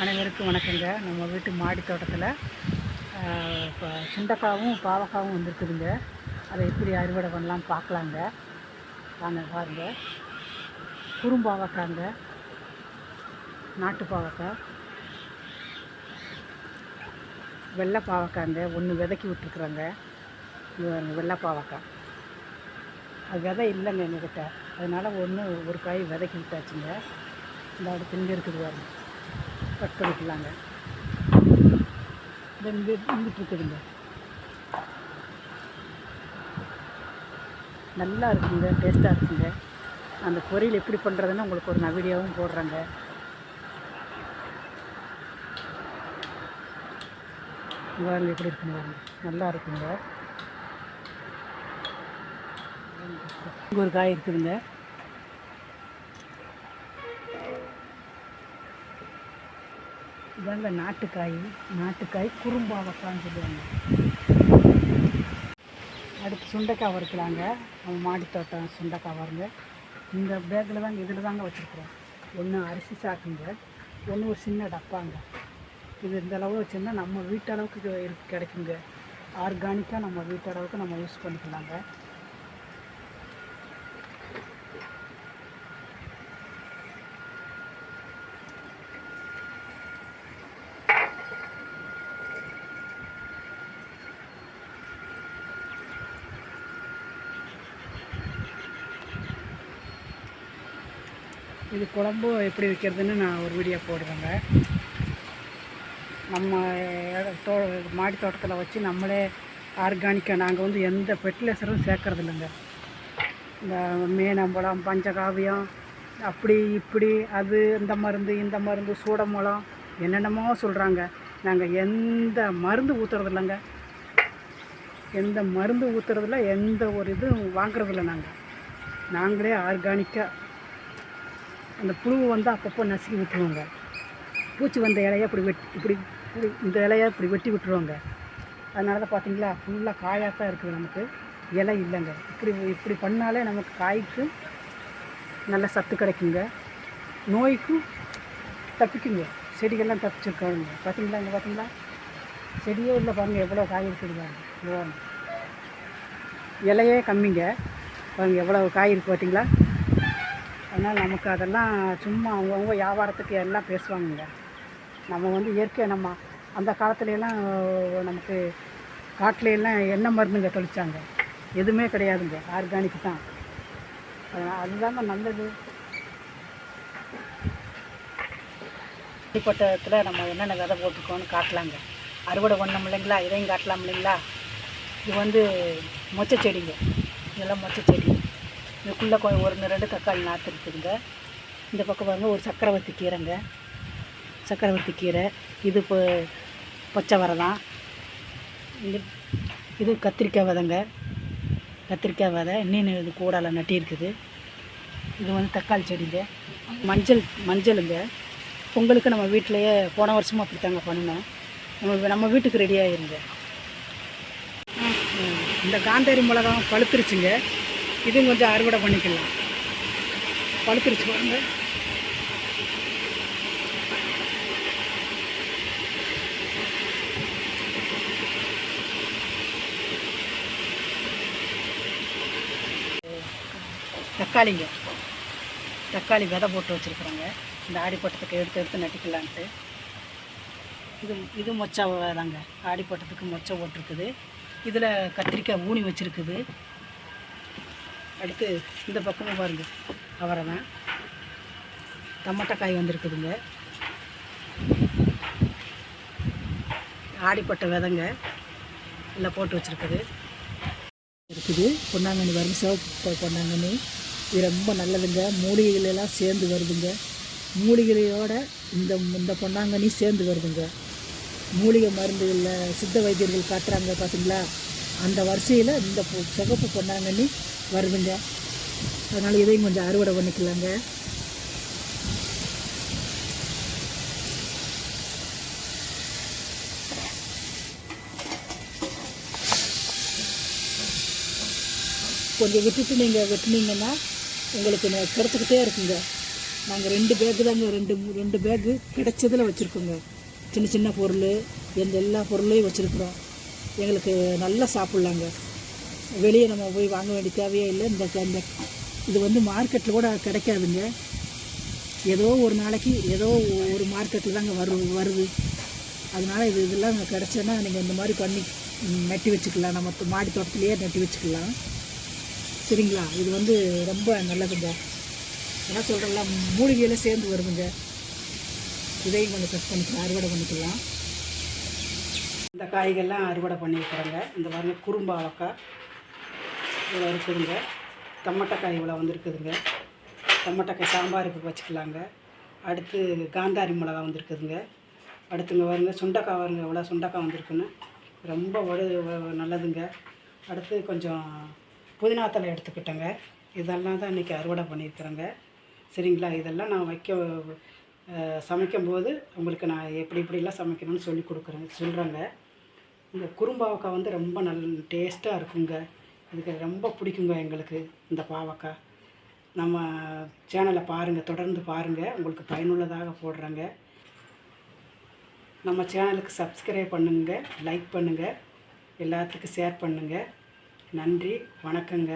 அனைவருக்கும் வணக்கங்க. நம்ம வீட்டு மாடி தோட்டத்தில் இப்போ சுண்டக்காவும் பாவக்காவும் வந்துருக்குதுங்க. அதை எப்படி அறுவடை பண்ணலாம் பார்க்கலாங்க. வாங்க பாருங்கள். குறும்பாவக்காங்க, நாட்டு பாவக்காய், வெள்ளை பாவக்காங்க. ஒன்று விதைக்கி விட்டுருக்குறோங்க. வெள்ளை பாவக்காய் அது விதை இல்லைங்க எங்ககிட்ட, அதனால் ஒரு காய் விதைக்கி விட்டாச்சுங்க. இந்த அடுத்து இங்கே இருக்குது பாருங்க, கட் பண்ணிக்கலாங்க. இங்கே இருக்குதுங்க, நல்லா இருக்குங்க, டேஸ்ட்டாக இருக்குங்க. அந்த பொரியல் எப்படி பண்ணுறதுன்னு உங்களுக்கு ஒரு வீடியோவும் போடுறேங்க. பாருங்க எப்படி இருக்குங்க, நல்லா இருக்குங்க. இங்கே ஒரு காய் இருக்குதுங்க. இதாங்க நாட்டுக்காய் குறும்பாவக்கான்னு சொல்லுவாங்க. அடுத்து சுண்டைக்காய் வறுக்கலாங்க. நம்ம மாடி தோட்டம் சுண்டைக்காய் வருங்க. இந்த பேக்கில் தாங்க, இதில் தாங்க வச்சுருக்குறோம். ஒன்று அரிசி சாக்குங்க, ஒன்று ஒரு சின்ன டப்பாங்க. இது இந்த அளவு வச்சுருந்தா நம்ம வீட்டளவுக்கு கிடைக்குங்க. ஆர்கானிக்காக நம்ம வீட்டளவுக்கு நம்ம யூஸ் பண்ணிக்கலாங்க. இது குழம்பு எப்படி வைக்கிறதுன்னு நான் ஒரு வீடியோ போடுறேங்க. நம்ம மாடி தோட்டத்தில் வச்சு நம்மளே ஆர்கானிக்காக நாங்கள் எந்த ஃபெர்டிலைசரும் சேர்க்கறது இல்லைங்க. இந்த மேனம்பழம், பஞ்சகாவியம், அப்படி இப்படி அது இந்த மருந்து சூடமூலம் என்னென்னமோ சொல்கிறாங்க. நாங்கள் எந்த மருந்து ஊற்றுறதில்லைங்க, எந்த ஒரு இதுவும் வாங்குறதில்ல. நாங்களே ஆர்கானிக்காக அந்த புழு அப்பப்போ நசுக்கி விட்டுருவோங்க. பூச்சி வந்த இலையை இப்படி இந்த இலையை இப்படி வெட்டி விட்டுருவோங்க. அதனால தான் பார்த்தீங்களா, ஃபுல்லாக காயாக தான் இருக்குது, நமக்கு இலை இல்லைங்க. இப்படி பண்ணாலே நமக்கு காய்க்கு நல்ல சத்து கிடைக்குங்க, நோய்க்கும் தப்பிக்குங்க. செடிகள்லாம் தப்பிச்சிருக்காங்க. பார்த்தீங்களா செடியே இல்லை பாருங்கள், எவ்வளோ காய் இருக்குது பாருங்க. இலையே கம்மிங்க பாருங்கள், எவ்வளோ காய் இருக்குது பார்த்தீங்களா. அதனால் நமக்கு அதெல்லாம் சும்மா அவங்கவுங்க வியாபாரத்துக்கு எல்லாம் பேசுவாங்கங்க. நம்ம இயற்கையாக நம்ம அந்த காலத்துலலாம் நமக்கு காட்டிலையெல்லாம் என்ன மருந்துங்க தெளித்தாங்க, எதுவுமே கிடையாதுங்க, ஆர்கானிக் தான். அதுதாங்க நல்லது. அடிப்பட்டத்தில் நம்ம என்னென்ன விதை போட்டிருக்கோன்னு காட்டலாங்க. அறுவடை பண்ணோம் இல்லைங்களா, இதையும் காட்டலாம் இல்லைங்களா. இது மொச்சை செடிங்க, இதெல்லாம் மொச்சை செடி. இதுக்குள்ளே ஒரு 2 தக்காளி நாற்று இருக்குதுங்க. இந்த பக்கம் பாருங்க ஒரு சக்கரவர்த்தி கீரை. இது இப்போ பச்சை வரை தான். இது கத்திரிக்காய் விதைங்க, கத்திரிக்காய் விதை இன்னும் இது கூடால நட்டி இருக்குது. இது தக்காளி செடிங்க. மஞ்சளுங்க. பொங்கலுக்கு நம்ம வீட்டிலையே போன வருஷமாக அப்படித்தாங்க பண்ணினோம். நம்ம வீட்டுக்கு ரெடி ஆகிருங்க. இந்த காந்தாரி மிளகாவும் பழுத்துருச்சுங்க. இதுவும் கொஞ்சம் அறுவடை பண்ணிக்கலாம். பழுத்துருச்சு பாருங்க. தக்காளி விதை போட்டு வச்சுருக்குறோங்க. இந்த ஆடிப்பட்டத்துக்கு எடுத்து நட்டிக்கலான்ட்டு. இது மொச்சை தாங்க, ஆடிப்பட்டத்துக்கு மொச்சை போட்டிருக்குது. இதில் கத்திரிக்காய் ஊனி வச்சுருக்குது. அடுத்து இந்த பக்கமும் பாருங்க, அவரை தான் டமாட்டக்காய் வந்துருக்குதுங்க. ஆடிப்பட்ட விதைங்க எல்லாம் போட்டு வச்சுருக்குது. பொன்னாங்கண்ணி வருது, சிவப்பு பொன்னாங்கண்ணி. இது ரொம்ப நல்லதுங்க, மூலிகைகளெல்லாம் சேர்ந்து வருதுங்க. மூலிகையோட இந்த பொன்னாங்கண்ணி சேர்ந்து வருதுங்க. மூலிகை மருந்துகளில் சித்த வைத்தியர்கள் காட்டுறாங்க பார்த்தீங்களா, அந்த வரிசையில் இந்த சிவப்பு பொன்னாங்கண்ணி வருதுங்க. அதனால் இதையும் கொஞ்சம் அறுவடை பண்ணிக்கலாங்க. கொஞ்சம் விட்டுட்டு நீங்கள் வெட்டினீங்கன்னா உங்களுக்கு கிடைச்சிக்கிட்டே இருக்குங்க. நாங்கள் 2 பேக்கு தாங்க, ரெண்டு பேக்கு கிடைச்சதில் வச்சுருக்கோங்க. சின்ன சின்ன பொருள் எல்லா பொருளையும் வச்சுருக்குறோம். எங்களுக்கு நல்லா சாப்பிட்லாங்க. வெளியே நம்ம போய் வாங்க வேண்டிய தேவையே இல்லை. இந்த இது வந்து மார்க்கெட்டில் கூட கிடைக்காதுங்க. ஏதோ ஒரு நாளைக்கு ஏதோ ஒரு மார்க்கெட்டில் தாங்க வருது. அதனால் இதெல்லாம் கிடச்சேன்னா நீங்கள் இந்த மாதிரி பண்ணி நட்டி வச்சுக்கலாம். நம்ம மாடி தோட்டத்திலேயே நட்டி வச்சுக்கலாம். சரிங்களா? இது வந்து ரொம்ப நல்லதுங்க. என்ன சொல்கிறலாம், மூலிகையில் சேர்ந்து வருதுங்க. இதையும் கொஞ்சம் கட் பண்ணிக்கலாம், அறுவடை பண்ணிக்கலாம். இந்த காய்கள்லாம் அறுவடை பண்ணிக்கிறேங்க. இந்த பாருங்க, குறும்பாவக்காய் இவ்வளோ இருக்குதுங்க. டமாட்டக்காய் இவ்வளோ வந்துருக்குதுங்க. டமாட்டக்காய் சாம்பாருக்கு வச்சுக்கலாங்க. அடுத்து காந்தாரி மிளகா வந்துருக்குதுங்க. அடுத்துங்க பாருங்க, சுண்டைக்காய் பாருங்க எவ்வளோ சுண்டைக்காய் வந்திருக்குன்னு. ரொம்ப நல்லதுங்க. அடுத்து கொஞ்சம் புதினா தழை எடுத்துக்கிட்டேங்க. இதெல்லாம் தான் இன்றைக்கி அறுவடை பண்ணியிருக்கிறேங்க. சரிங்களா? இதெல்லாம் நான் சமைக்கும்போது உங்களுக்கு நான் எப்படிலாம் சமைக்கணும்னு சொல்கிறேங்க. இந்த குறும்பாவக்காய் வந்து ரொம்ப டேஸ்ட்டாக இருக்குங்க. இதுக்கு ரொம்ப பிடிக்குங்க எங்களுக்கு இந்த பாவக்காய். நம்ம சேனலை பாருங்கள், தொடர்ந்து பாருங்கள், உங்களுக்கு பயனுள்ளதாக போடுறேங்க. நம்ம சேனலுக்கு சப்ஸ்கிரைப் பண்ணுங்கள், லைக் பண்ணுங்கள், எல்லாத்துக்கும் ஷேர் பண்ணுங்கள். நன்றி, வணக்கங்க.